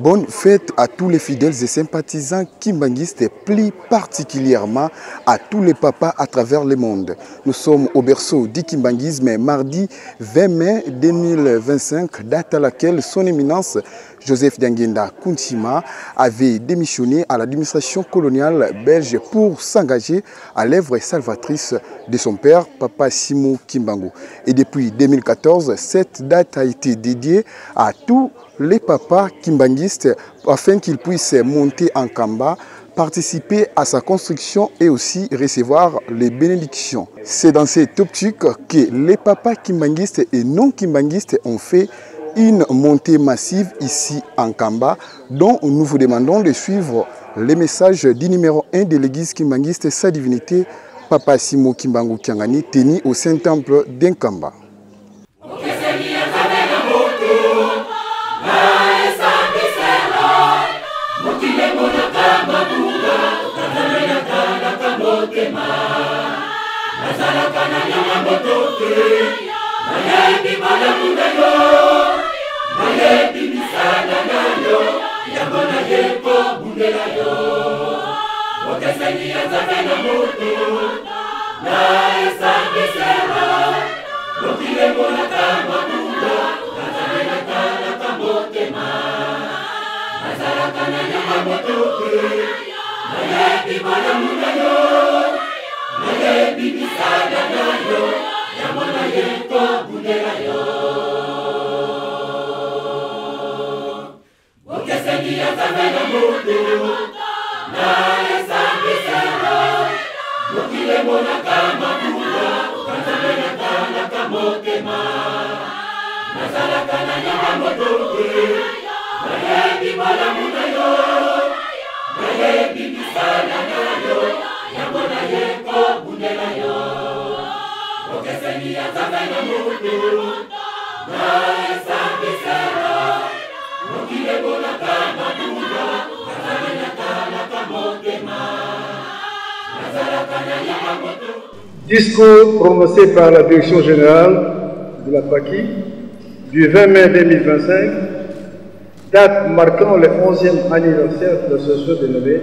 Bonne fête à tous les fidèles et sympathisants kimbanguistes et plus particulièrement à tous les papas à travers le monde. Nous sommes au berceau du kimbanguisme mardi 20 mai 2025, date à laquelle son éminence Joseph Dianguinda Kountima avait démissionné à l'administration coloniale belge pour s'engager à l'œuvre salvatrice de son père, Papa Simon Kimbangu. Et depuis 2014, cette date a été dédiée à tous les papas kimbanguistes afin qu'ils puissent monter en Kamba, participer à sa construction et aussi recevoir les bénédictions. C'est dans cette optique que les papas kimbanguistes et non kimbanguistes ont fait une montée massive ici en Kamba, dont nous vous demandons de suivre les messages du numéro 1 de l'église kimbanguiste, sa divinité, Papa Simon Kimbangu Kiangani, tenu au Saint-Temple d'Enkamba. Discours prononcé par la Direction générale de la PACI du 20 mai 2025, date marquant le 11e anniversaire de l'association dénommée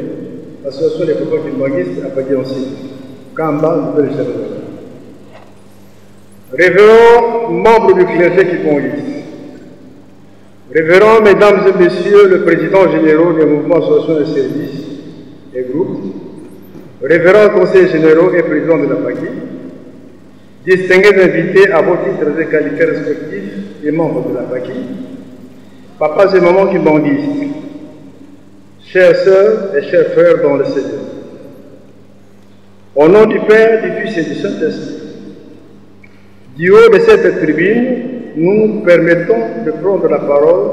Association des papas kimbanguistes à Pagui-en-Sine, Kamba, Nouvelle-Jérusalem. Révérends membres du clergé kimbanguiste, révérends mesdames et messieurs le président général des mouvements associations de services et groupes, révérends conseillers généraux et présidents de la PACI, distingués invités à vos titres et qualités respectifs et membres de la PACI, papas et mamans kimbanguistes, chères sœurs et chers frères dans le Seigneur. Au nom du Père, du Fils et du Saint-Esprit, du haut de cette tribune, nous nous permettons de prendre la parole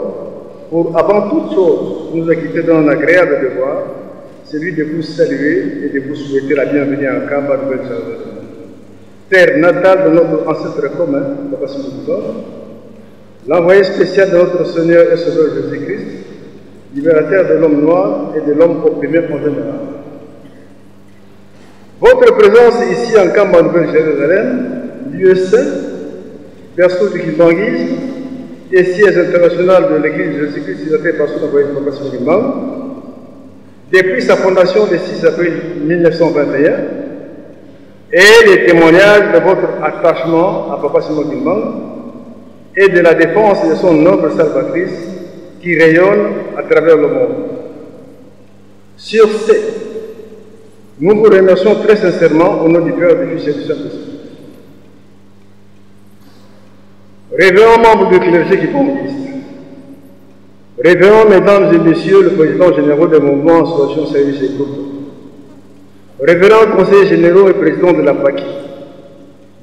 pour, avant toute chose, nous acquitter d'un agréable devoir, celui de vous saluer et de vous souhaiter la bienvenue en Kamba, Nouvelle-Jérusalem, terre natale de notre ancêtre commun, Papa Simon Kimbangu, l'envoyé spécial de notre Seigneur et Sauveur Jésus-Christ, libérateur de l'homme noir et de l'homme opprimé en général. Votre présence ici en Kamba, Nouvelle-Jérusalem, lieu saint, berceau du kimbanguisme et siège international de l'Église Jésus-Christ, signataire par son envoyé Papa Simon Kimbangu, depuis sa fondation le 6 avril 1921, et les témoignages de votre attachement à Papa Simon Kimbangu et de la défense de son œuvre salvatrice qui rayonne à travers le monde. Sur ce, nous vous remercions très sincèrement au nom du Père, du Fils et du Saint-Esprit. Révérends membres du clergé kimbanguiste, révérends mesdames et messieurs le président général des mouvements associations services et groupes, révérends conseillers généraux et présidents de la PACI,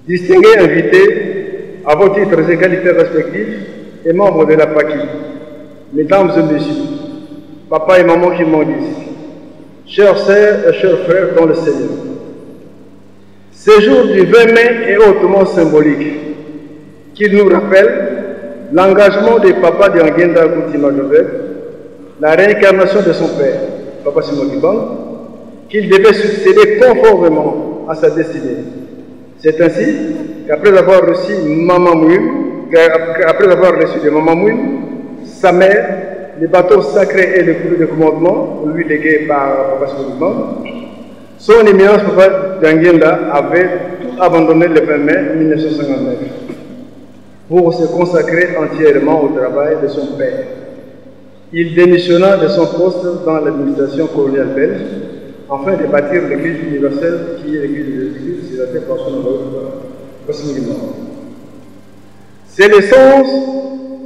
distingués invités à vos titres et qualités respectifs et membres de la PACI, mesdames et messieurs, papa et maman kimbanguistes, chers sœurs et chers frères dans le Seigneur. Ce jour du 20 mai est hautement symbolique, qu'il nous rappelle l'engagement des papas Dianguinda Kountima Joseph, la réincarnation de son père, Papa Simon Kimbangu, qu'il devait succéder conformément à sa destinée. C'est ainsi qu'après avoir reçu de Maman Mouine, sa mère les bateaux sacrés et le courrier de commandement, lui légué par Papa Simoguimbangu, son éminence Papa Danguenda avait tout abandonné le 20 mai 1959 pour se consacrer entièrement au travail de son père. Il démissionna de son poste dans l'administration coloniale belge afin de bâtir l'Église universelle qui est l'Église de Jésus-Christ, c'est la tête par son nom. C'est l'essence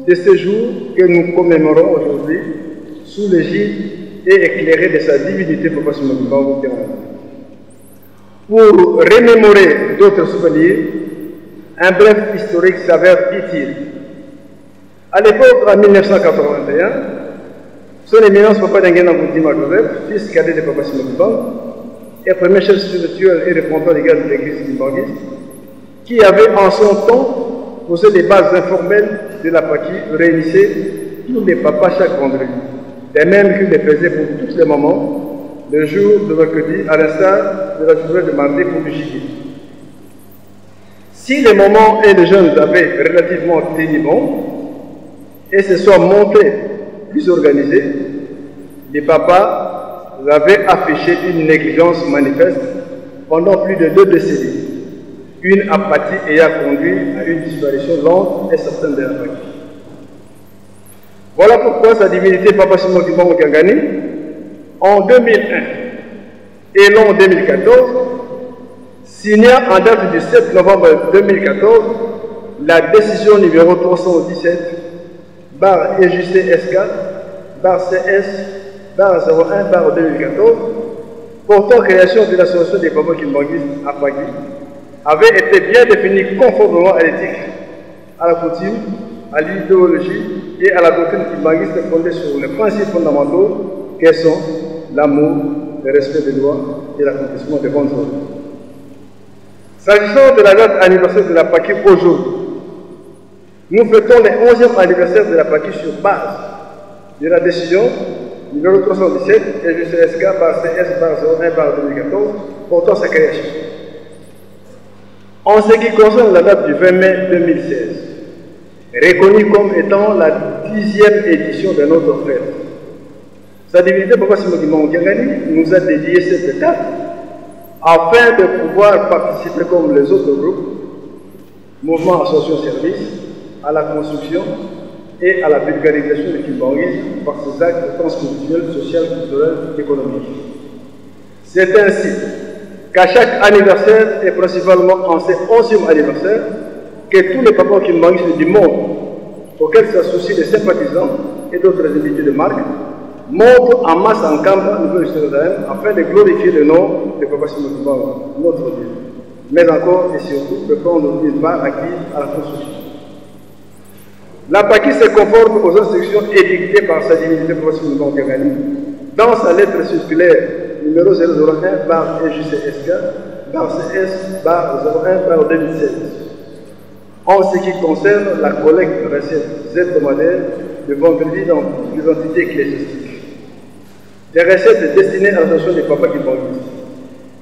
de ce jour que nous commémorons aujourd'hui sous l'égide et éclairé de sa divinité Papa Simoguimbangu. Pour remémorer d'autres souvenirs, un bref historique s'avère utile. À l'époque, en 1981, son éminence Papa Danguenda Ngundima Joseph, fils cadet de Papa Simoguimbangu, et premier chef spirituel et représentant légal de l'église kimbanguiste, qui avait en son temps posé des bases informelles de la Paki, réunissait tous les papas chaque vendredi, de même qu'il le faisait pour tous les moments, le jour de mercredi, à l'instar de la journée de mardi pour le gibier. Si les moments et les jeunes avaient relativement tenu bon, et se sont montrés plus organisés, les papas avaient affiché une négligence manifeste pendant plus de 2 décennies, une apathie ayant conduit à une disparition lente et certaine de la Paki. Voilà pourquoi sa divinité Papa Simoguimbangu Gangani, en 2001 et l'an 2014, signa en date du 7 novembre 2014 la décision numéro 317 bar EJC-SK bar CS-01 bar 2014 portant création de l'association des papas kimbanguistes à Paki avait été bien définie conformément à l'éthique, à la coutume, à l'idéologie et à la doctrine kimbanguiste fondée sur les principes fondamentaux que sont l'amour, le respect des lois et l'accomplissement des bonnes œuvres. S'agissant de la date anniversaire de la Paki aujourd'hui, nous fêtons le 11e anniversaire de la Paki sur base de la décision numéro 317 EJC-SK par CS-01 par 2014 portant sa création. En ce qui concerne la date du 20 mai 2016, reconnue comme étant la 10e édition de notre fête, sa divinité Papa Simoguimbangu Gangani nous a dédié cette date afin de pouvoir participer comme les autres groupes, mouvements, associations, services, à la construction et à la vulgarisation du kimbanguisme par ses actes transculturels, sociaux, culturels et économiques. C'est ainsi qu'à chaque anniversaire, et principalement en ce 11e anniversaire, que tous les papas kimbanguistes du monde, auxquels s'associent les sympathisants et d'autres invités de marque, montent en masse en Kamba, Nouvelle-Jérusalem, afin de glorifier le nom de Papa Simoguimbangu, notre Dieu, mais encore et surtout de prendre une part active à la construction. La Paki se conforme aux instructions édictées par sa divinité Papa Simoguimbangu Gangani dans sa lettre circulaire numéro 001 bar EJC-SK bar CS bar 01 bar 2016. En ce qui concerne la collecte de recettes hebdomadaires de vendredi dans les entités ecclésiastiques. Des recettes destinées à l'attention des papas kimbanguistes,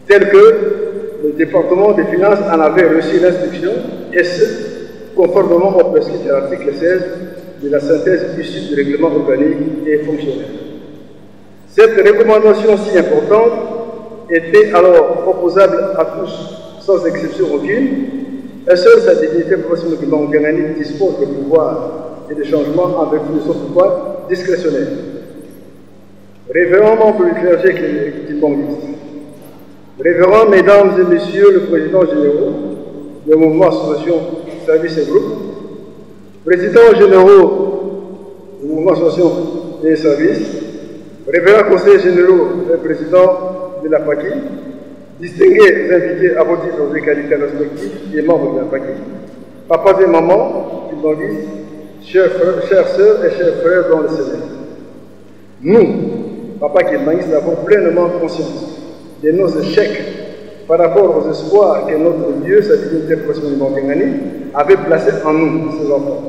telles que le département des finances en avait reçu l'instruction, et ce, conformément au prescrit de l'article 16 de la synthèse issue du règlement organique et fonctionnel. Cette recommandation si importante était alors opposable à tous, sans exception aucune, et seule sa divinité Papa Simoguimbangu Gangani dispose de pouvoir et de changements en vertu de son pouvoir discrétionnaire. Révérends membres du clergé kimbanguiste, révérends mesdames et messieurs le président généraux du mouvement association services et groupes, présidents généraux du mouvement association et services, révérends conseillers généraux et présidents de la Paki, distingués invités à vos titres et qualités respectifs et membres de la Paki, papas et mamans, kimbanguistes, chères sœurs et chers frères dans le Seigneur. Nous, Papa kimbanguistes, avons pleinement conscience de nos échecs par rapport aux espoirs que notre Dieu, sa divinité Papa Simoguimbangu Gangani, avait placés en nous, ses enfants.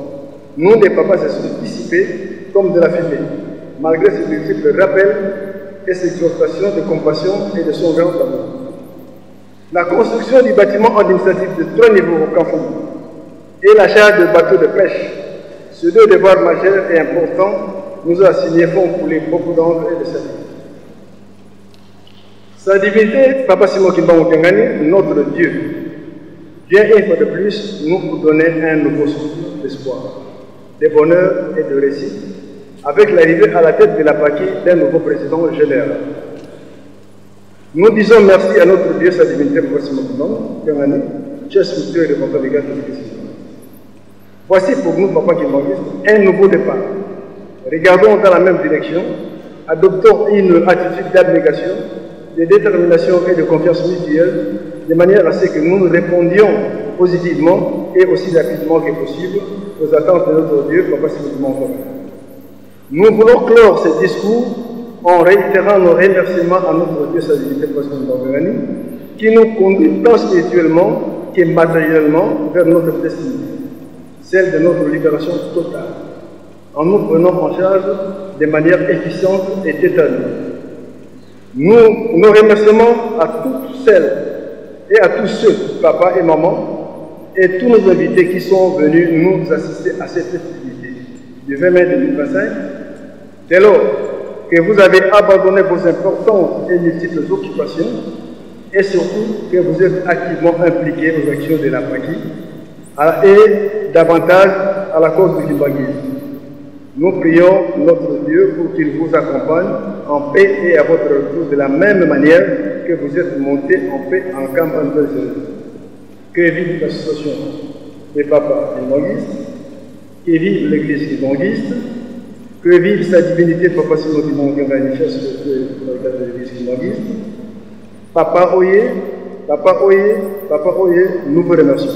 Nous, les papas, se sont dissipés comme de la fumée, malgré ces multiples rappels et ces exhortations de compassion et de son grand amour. La construction du bâtiment administratif de 3 niveaux au Canfou et l'achat de bateaux de pêche, ce 2 devoirs majeurs et importants nous a assigné fonds pour les beaucoup d'encre et de salut. Sa divinité, Papa Simon Kimbangu Kyangani, notre Dieu, vient une fois de plus nous donner un nouveau souffle d'espoir, de bonheur et de récit, avec l'arrivée à la tête de la PACI d'un nouveau président général. Nous disons merci à notre Dieu, sa divinité, Papa Simon Kimbangu Kyangani, chef structure et représentant légal de l'Église. Voici pour nous, Papa Kimbangu, un nouveau départ. Regardons dans la même direction, adoptons une attitude d'abnégation, de détermination et de confiance mutuelle, de manière à ce que nous répondions positivement et aussi rapidement que possible aux attentes de notre Dieu, Papa Simon Kimbangu. Nous voulons clore ce discours en réitérant nos remerciements à notre Dieu, sa divinité, Papa Simon Kimbangu, qui nous conduit tant spirituellement que matériellement vers notre destinée, celle de notre libération totale, en nous prenant en charge de manière efficiente et déterminée. Nos remerciements à toutes celles et à tous ceux, papa et maman, et tous nos invités qui sont venus nous assister à cette festivité du 20 mai 2025, dès lors que vous avez abandonné vos importantes et multiples occupations, et surtout que vous êtes activement impliqués aux actions de la PACI et davantage à la cause du kimbanguisme. Nous prions notre Dieu pour qu'il vous accompagne en paix et à votre retour de la même manière que vous êtes montés en paix en campagne de Jésus. Que vive l'association des papas kimbanguistes, que vive l'Église kimbanguiste, que vive sa divinité Papa Simon Kimbangu Kyangani, chef de l'Église kimbanguiste. Papa Oye, Papa Oye, Papa Oye, nous vous remercions.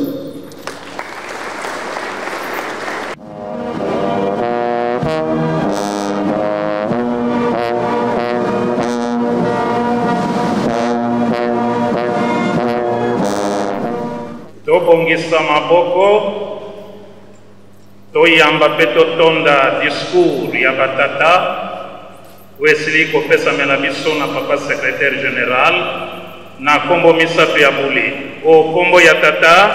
Tobongisa maboko toyamba pe totonda discours ya batata wesili kopesamela biso na papa secrétaire général na kombo misato ya buli o kombo ya tata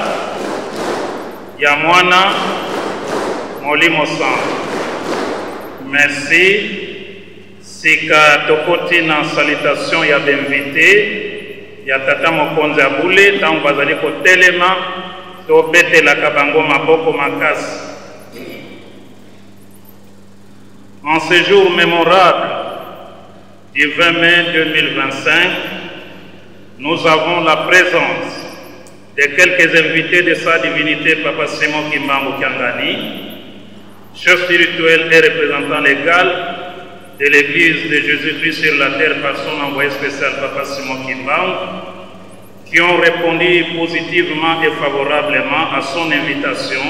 ya mwana Molimo Sang. Merci sika tokoti na salutation ya d'invité ya tata mokonzi ya bule tango bazali kotelema tobetelaka bango maboko makasi. En ce jour mémorable du 20 mai 2025, nous avons la présence de quelques invités de sa divinité Papa Simon Kimbangu Kyangani, chef spirituel et représentant légal de l'Église de Jésus-Christ sur la terre par son envoyé spécial Papa Simon Kimbangu, qui ont répondu positivement et favorablement à son invitation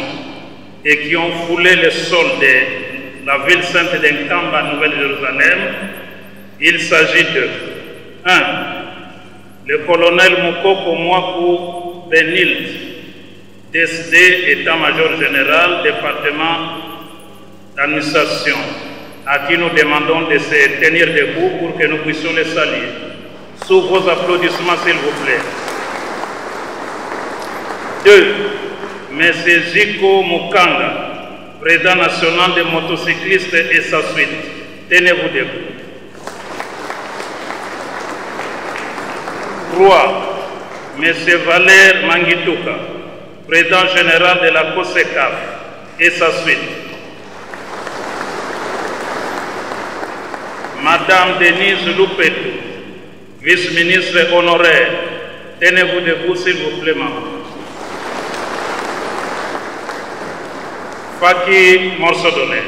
et qui ont foulé le sol de la ville sainte d'Enkamba, Nouvelle-Jérusalem. Il s'agit de 1. Le colonel Moukoko Mwaku Benilt, DSD, état-major général, département d'administration, à qui nous demandons de se tenir debout pour que nous puissions les saluer. Sous vos applaudissements, s'il vous plaît. 2. M. Ziko Mukanga, président national des motocyclistes et sa suite. Tenez-vous debout. 3. M. Valère Mangituka, président général de la COSECAF et sa suite. Madame Denise Loupetou, vice-ministre honoraire. Tenez-vous debout, s'il vous plaît, maman. Faki Morsodone.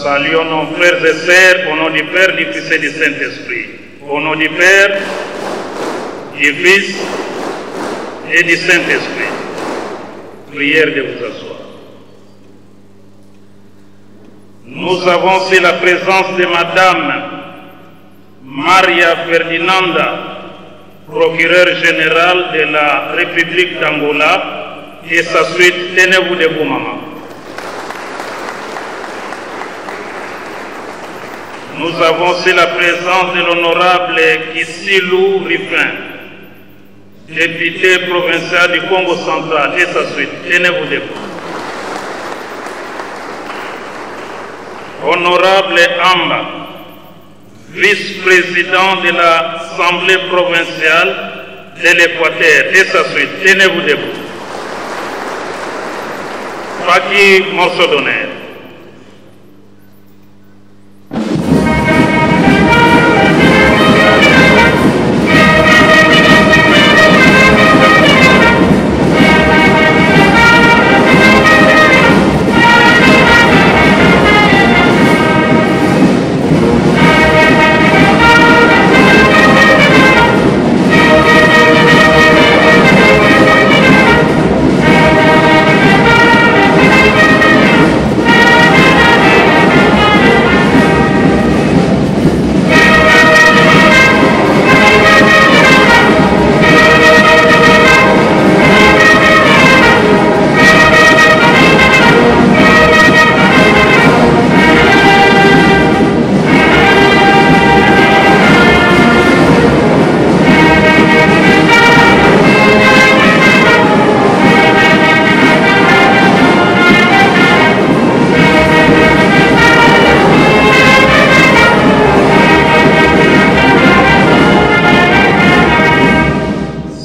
Saluons nos frères et sœurs au nom du Père, du Fils et du Saint-Esprit. Au nom du Père, du Fils et du Saint-Esprit. Prière de vous asseoir. Nous avons aussi la présence de Madame Maria Ferdinanda procureur général de la République d'Angola, et sa suite, tenez-vous debout, maman. Nous avons aussi la présence de l'honorable Kisilou Rifin, député provincial du Congo central, et sa suite, tenez-vous debout. Honorable Amba, vice-président de l'Assemblée provinciale de l'Équateur, et sa suite, tenez-vous debout. Faki morceau d'honneur.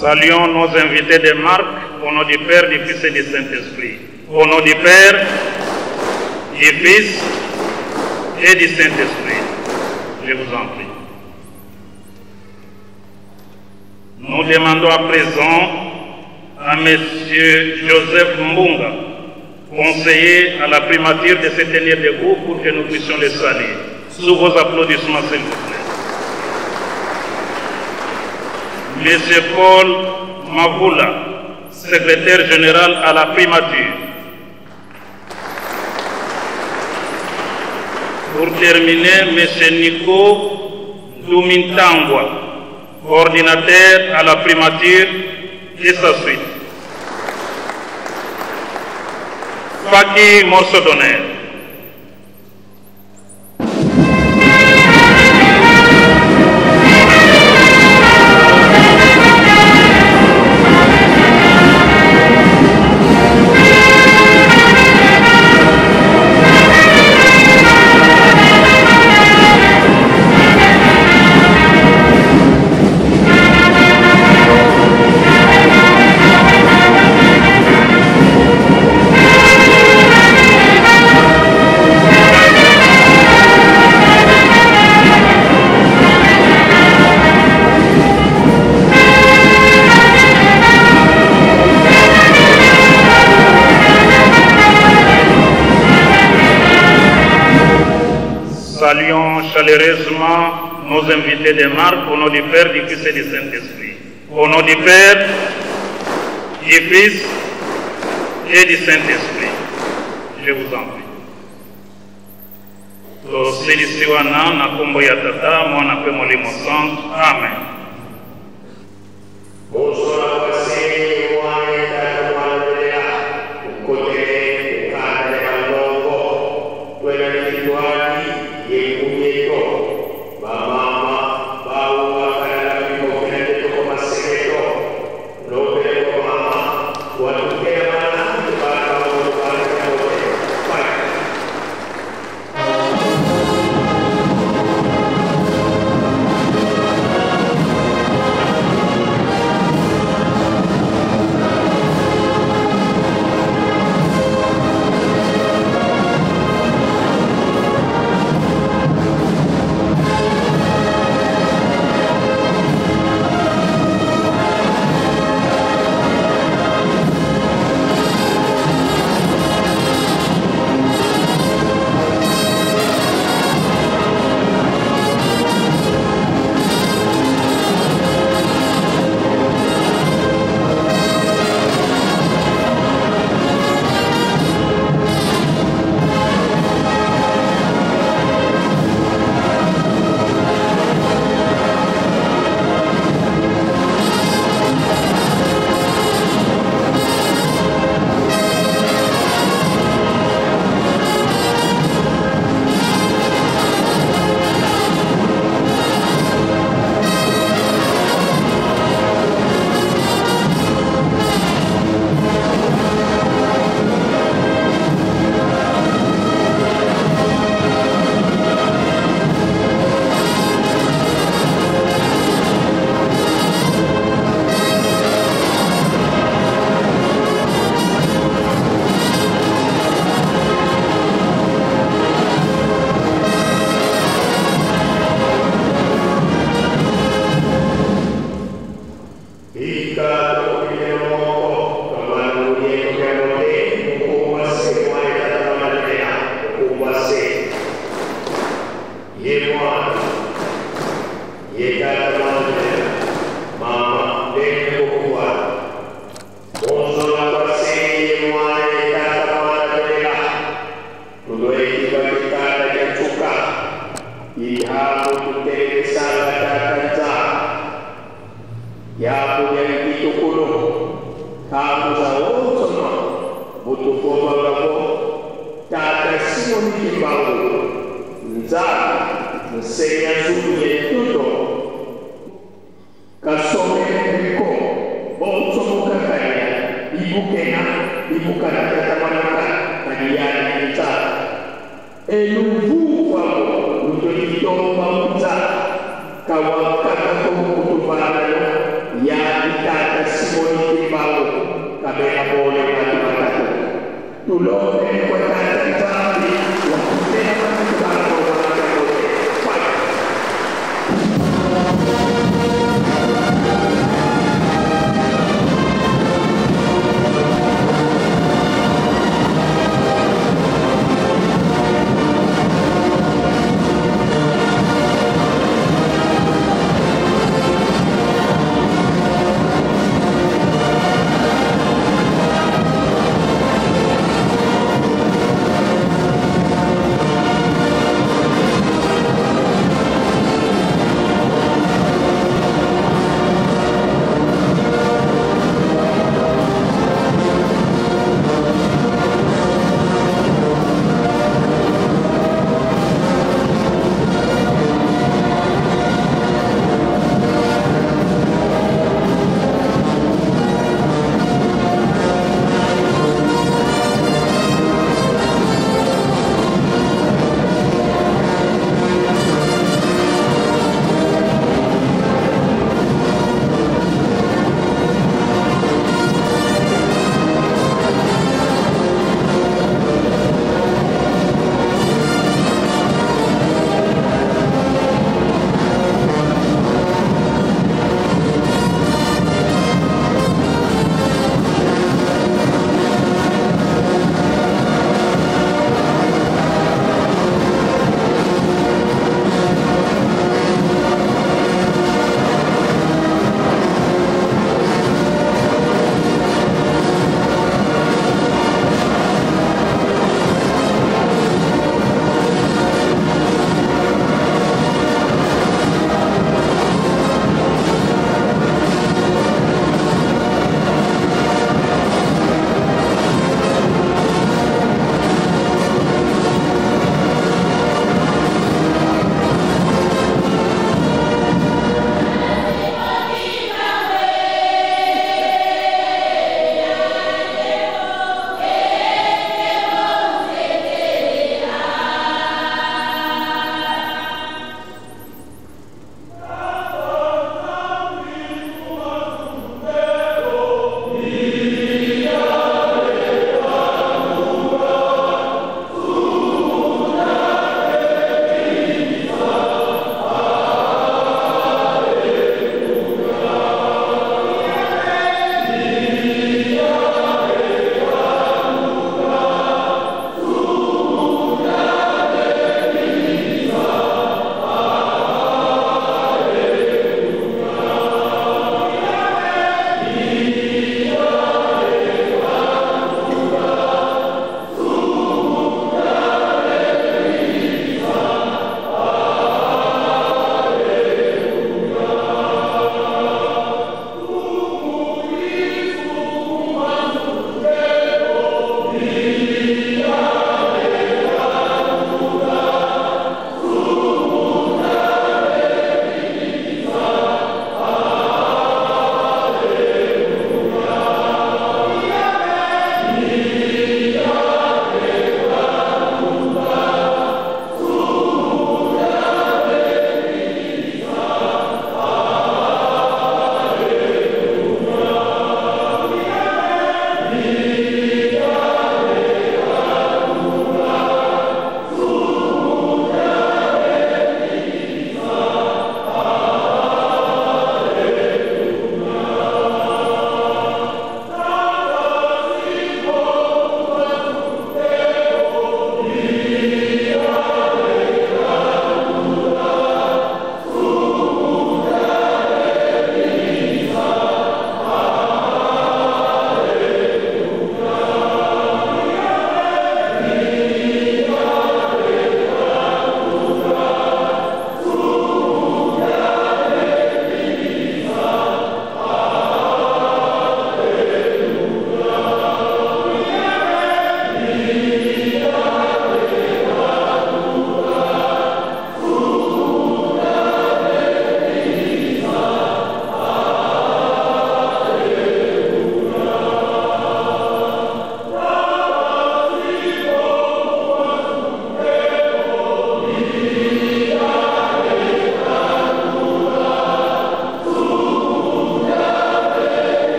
Saluons nos invités de marque au nom du Père, du Fils et du Saint-Esprit. Au nom du Père, du Fils et du Saint-Esprit. Je vous en prie. Nous demandons à présent à M. Joseph Mbunga, conseiller à la primature, de se tenir debout pour que nous puissions le saluer. Sous vos applaudissements, s'il vous plaît. M. Paul Mavoula, secrétaire général à la primature. Pour terminer, M. Nico Doumintangwa, coordinateur à la primature, et sa suite. Faki morceau d'honneur. Saluons chaleureusement nos invités de marque au nom du Père, du Fils et du Saint-Esprit. Au nom du Père, du Fils et du Saint-Esprit. Je vous en prie. Tosilisiwana na kombo ya tata mwana pe molimo santo. Amen. Bonsoir, Ibaratkan yang suka Ihamu tutere salah kata Ya punya itu kuno Kamu tahu semua Butuh foto Tata simon kibalu Nzali Nsenya suye tuto Kasome Riko Bonso mukakaya Ibu kena Ibu kana kata manaka Kadiani Nzali Eluvu wako Utojitomba mza Kawakata kumutufana Ya itata simoni kibao Kabena bole watu matatu Tulone kwa tata nzali Wakutena matukana kwa matatu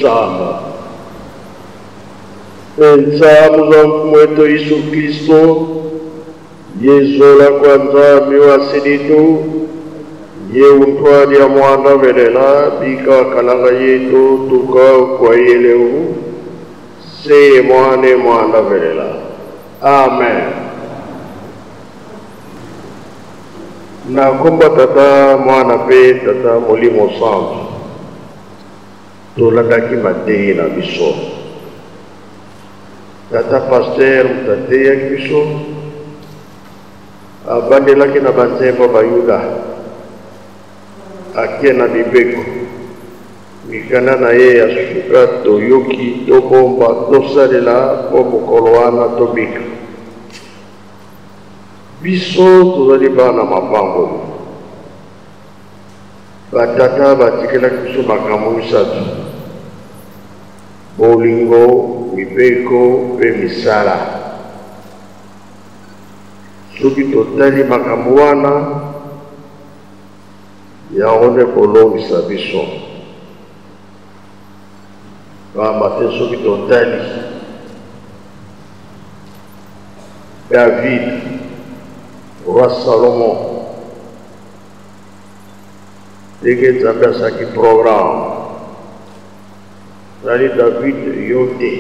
sana. Pensamos ao mwetu Yesu Kristo, yezola kwanza miwasilitu, ye untwali ya mwana velela, bika kalanga yetu tuka kwa yeleu, seye mwana velela. Amen. Na kumba tata mwana pe tata molimo santo. Tolandaki matei na biso. Tata pasteur mutatei ya biso. Abandelaki na banzembo bayuda. Akie na bibeko. Mikana na ye ya suka toyoki tobomba tosalela po mokolo wana tobika. Biso tozali bana mapango. Batata batikelaki biso makambo misatu. Bolingo, mibeko, pe misala. Soki totali makambo wana, yango nde kolongisa biso. Pamba te soki totali David, roi Salomon, ndenge Nzambe asalaki programme. Zali David yote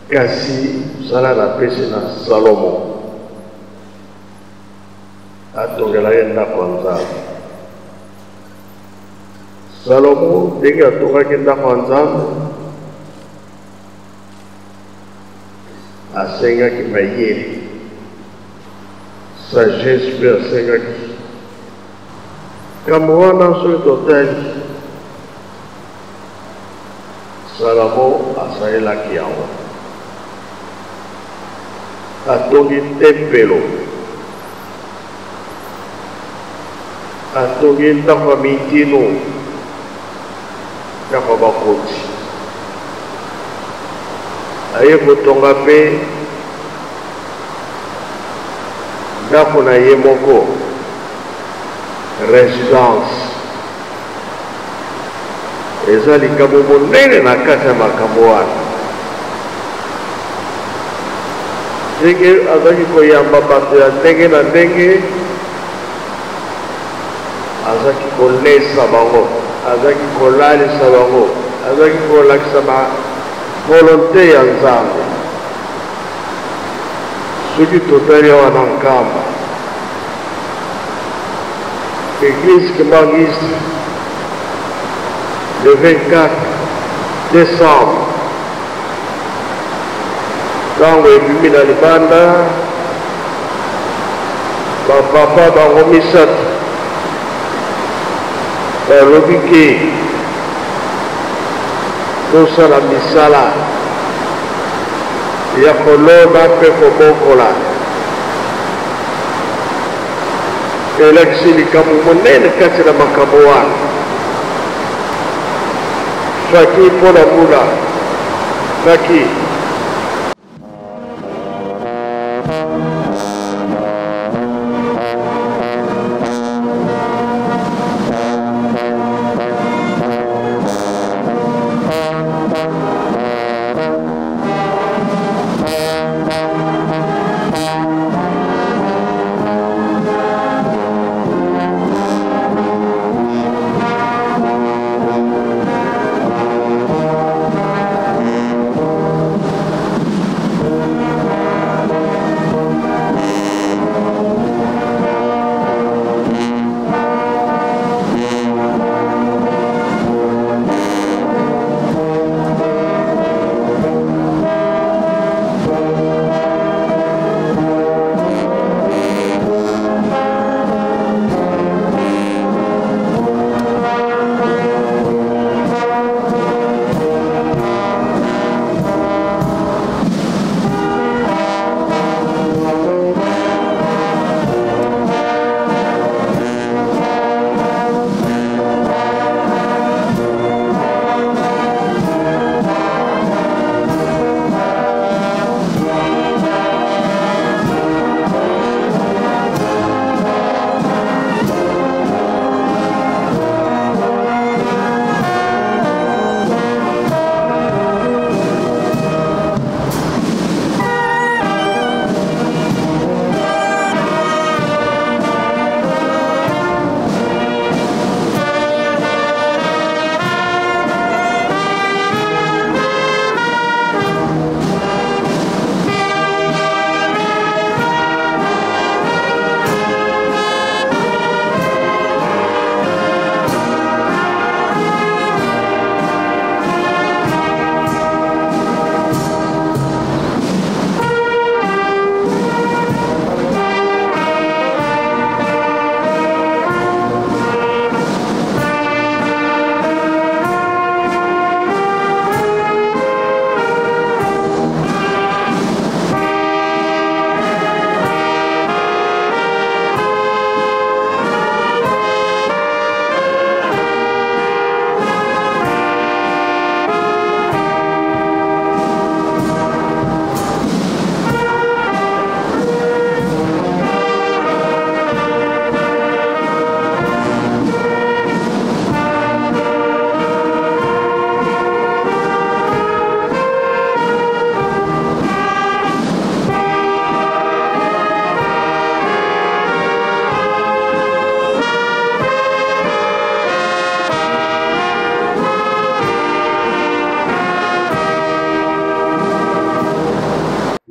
kasi sala na pesi na Salomon atongela ye ndako ya Nzambe. Salomon ndenge atongaki ndako ya Nzambe asengaki mayele, sagesse mpe asengaki. Kambo wana soki totali Salomon asalelaki yango. Atongi tempelo, atongi ndako ya mitino, ndako ya bakoti. Aye kotonga mpe ndako na ye moko, résidence. Eza likambo monene na kati ya makambo wana. Ndenge azalaki koyamba bato ya ndenge na ndenge, azalaki kolesa bango, azalaki kolalisa bango, azalaki kolakisa ba volonté ya Nzambe. Soki totali awa na nkamba, Église Kimbangiste, le 24 décembre, ntango ebimi na libanda, bapapa bango misato balobi ke tosala misala ya koloba mpe kobokola. Elakisi likambo monene kati na makambo wana. Faki mpona mbula, faki.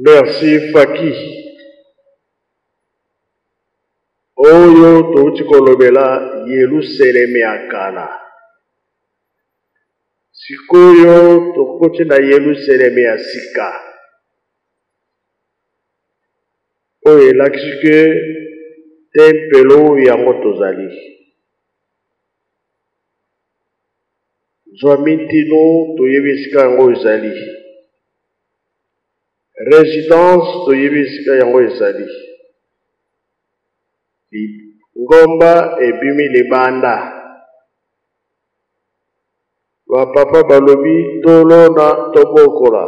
Merci Faki. Oyo touti kolobela Yerusalemu ya kala. Sikoyo tokoti na Yerusalemu ya sika. Oyo elakisi ke tempelo yango tozali. Zwa mintino toyebi esika yango ezali. Résidence toyebi esika yango ezali. Ngomba ebimi libanda. Ba papa balobi tolo na tobokola.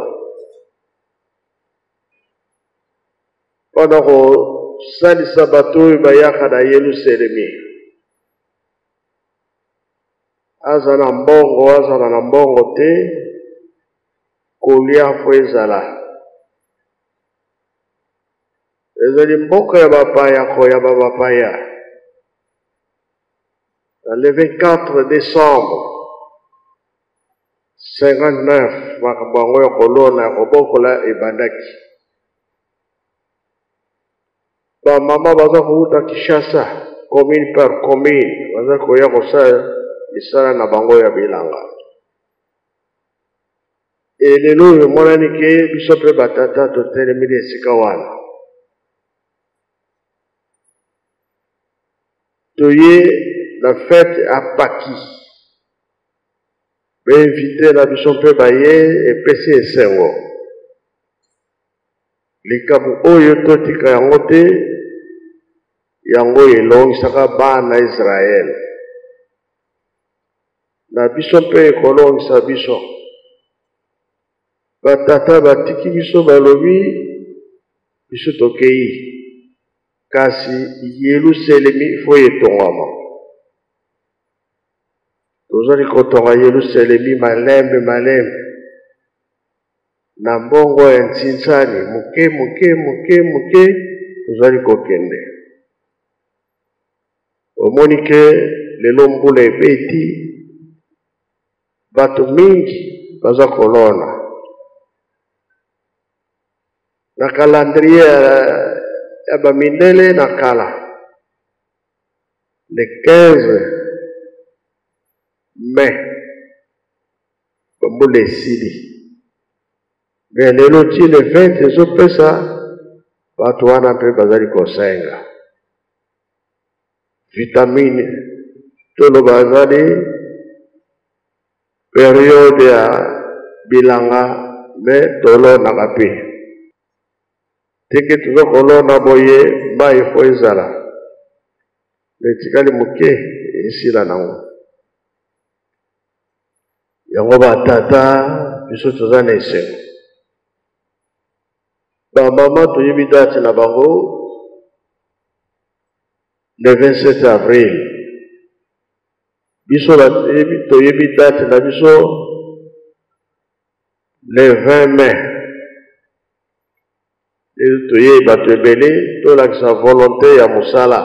Wana ko salisa bato bayaka na Yerusalemu. Aza na mbongo te kolia fo ezala. Ezali mboka ya bapaya ko ya bapaya. Le 24 décembre 59 makambo ya kolona ya kobokola ebandaki. Ba mama baza kuuta Kinshasa commune par commune baza koya kosala isala na bango ya bilanga. Lelo monani ke biso pe batata totelemeli esika wana. Toye la fête à Paki. Invité la biso pe baye et pesi esengo. Likabu oyo totika yango te yango elongisaka bana Israel. Na biso pe ekolongisa biso. Batata batiki biso balobi biso tokei. Kasi Yerusalemu fo etongama. Tozali kotonga Yerusalemu malembe. Na mbongo ya ntinsani muke tozali kokende. Omoni ke lelo mbula ebeti bato mingi baza kolona. Na calendrier ya bamindele na kala. Le 15 mai mbula esili. Mais lelo ti le 20 ezopesa bato wana mpe bazali kosenga. Vitamine tolo bazali période ya bilanga me tolo na kapi. Teke tuzo kolona boye mai fo ezala. Letikali muke esila nango. Yango batata biso toza na esengo. Ba mama toyebi date na bango le 27 avril. Biso toyebi date na biso le 20 mai. Toyebi bato ebele tolakisa volonté ya mosala.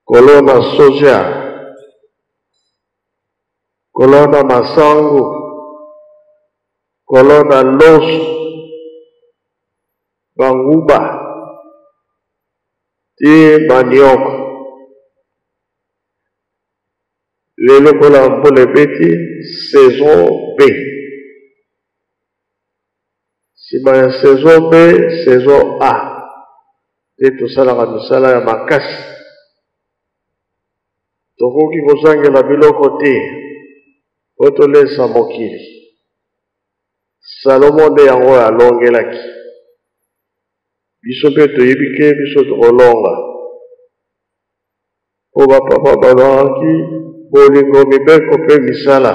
Kolona soja, kolona masangu, kolona loso, banguba, ti maniok. Lelo kola mbole beti saison B. Sima ya saison B, saison A. Te tosalaka misala ya makasi. Tokoki kozangela biloko te. Otolesa mokili. Salomo nde yango alongelaki. Biso mpe toyebi ke biso tokolonga. Po bapapa balongaki bolingo mibeko mpe misala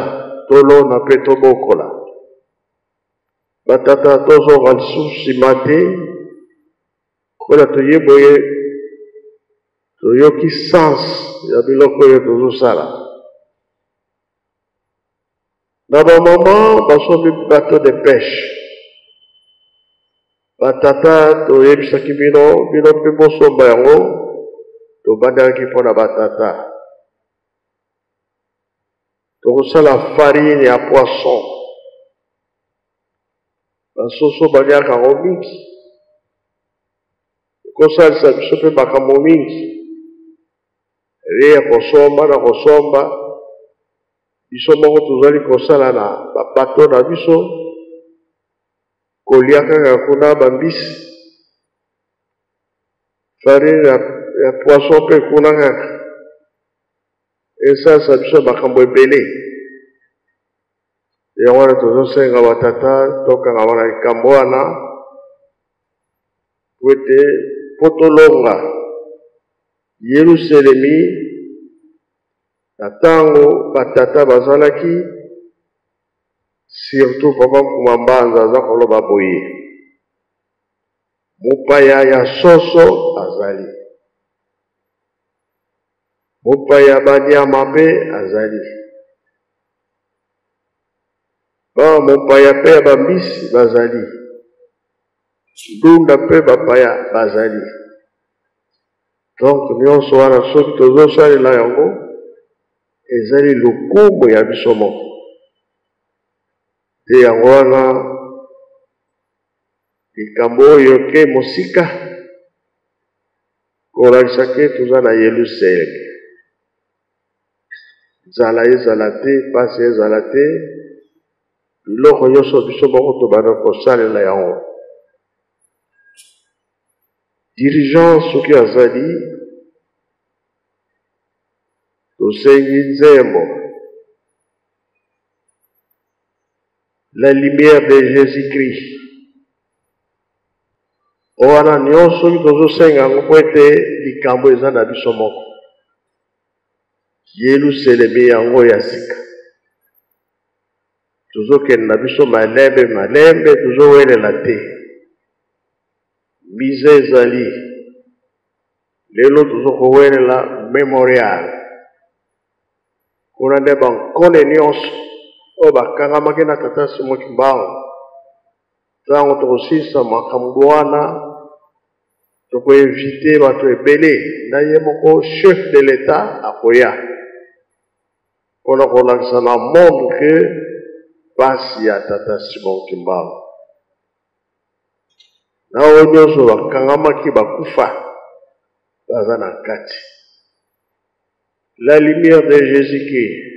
tolona mpe tobokola. Batata tozonga lisusu nsima te kola toyeboye toyoki sens ya biloko oyo tozosala. Na bamama basombi bateau de pêche. Batata toyebisaki bino mpe bosomba yango tobandaki mpona batata. Tokosala farine ya poisson. basoso baliaka ngo mingi kosalisa biso mpe makambo mingi ya kosomba na kosomba biso moko tozali kosala na babato na biso kolia kaka kuna bambisi farine ya poisson mpe kuna kaka esalisa biso makambo ebele yango wana tozosenga batata tokanga wana likambo wana po ete po tolonga Yerusalemi na ntango batata bazalaki surtout papa Kumambanza aza koloba boye mopaya ya soso azali mopaya banyama mpe azali mopaya mpe ya bambisi bazali ndunda mpe bapaya bazali donc nyonso wana soki tozosalela yango ezali lokumu ya biso moko te yango wana likambo oyo ke mosika kolakisa ke toza na Yelusalemi nzala ezala te pasi ezala te biloko nyonso biso moko tobanda kosalela yango dirigeant soki azali tosengi nzembo la lumière de Jésus-Christ wana nyonso soki tozosenga yango po ete likambo eza na biso moko Yelusalemi yango ya sika tozokende na biso malembe tozowelela te mize ezali lelo tozokowelela memorial kuna nde bankone nyonso oyo bakangamaki na tata Simon Kimbangu ntango tokosilisa makambo wana tokoinvite bato ebele na ye moko chef de l'État akoya mpona kolakisa na monde ke pasi ya tata Simon Kimbangu na oyo nyonso bakangamaki bakufa baza na kati la lumière de Jésus-Christ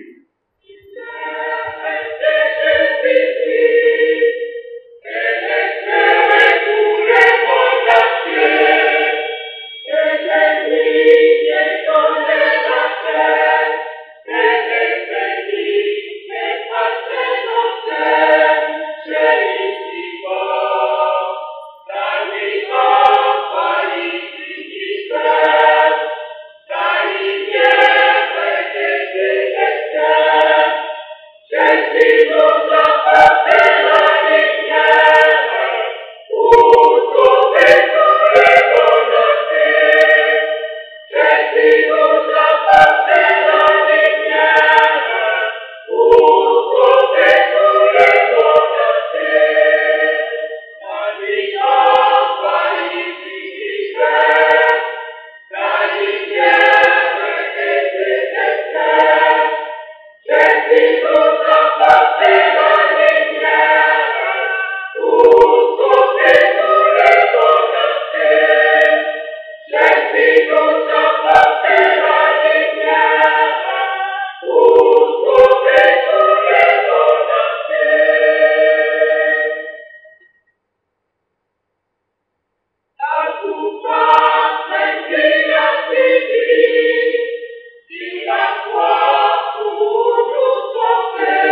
La foi pour nous sauver.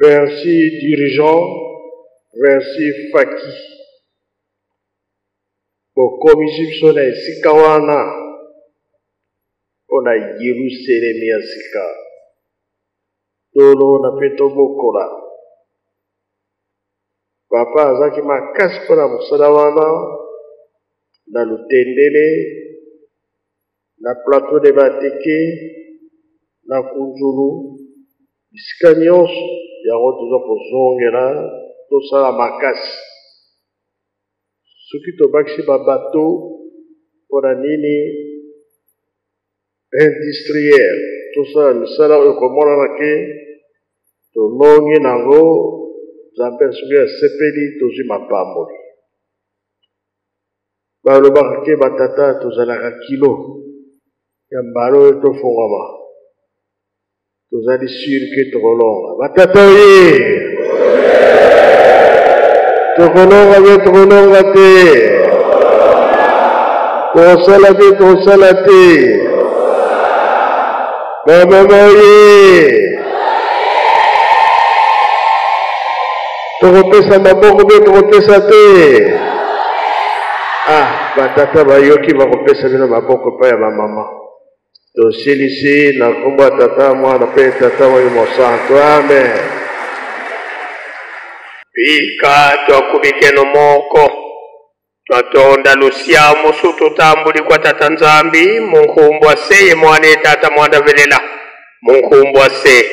Merci dirigeant, merci Faki. Pour commission sona sikawana ona Yerusalem ya sika. Tolo na peto bokola. Papa azaki makasi pona mosala wana na lutendele na plateau de bateke na kunjulu bisika nyonso yango toza kozongela tosala makasi soki tobakisi babato mpona nini industriel tosala misala oyo komonana ke tolongi nango nzambe soki asepeli tozwi mapamboli balobaka ke batata tozalaka kilo ya mbala oyo tofungama tozali sure ke tokolonga batata oye tokolonga be tokolonga te tokosala te tokosala te bamama oye tokopesa maboko be tokopesa te batata bayoki bakopesa bino maboko pa ya bamama tosilisi na kombo tata mwana pe tata oyo mosantu amen pika twakubikeno moko twatonda lusia musu tutambuli kwa tata nzambi munkumbwa se ye mwana tata mwanda velela munkumbwa se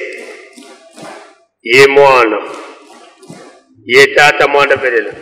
ye mwana ye tata mwanda velela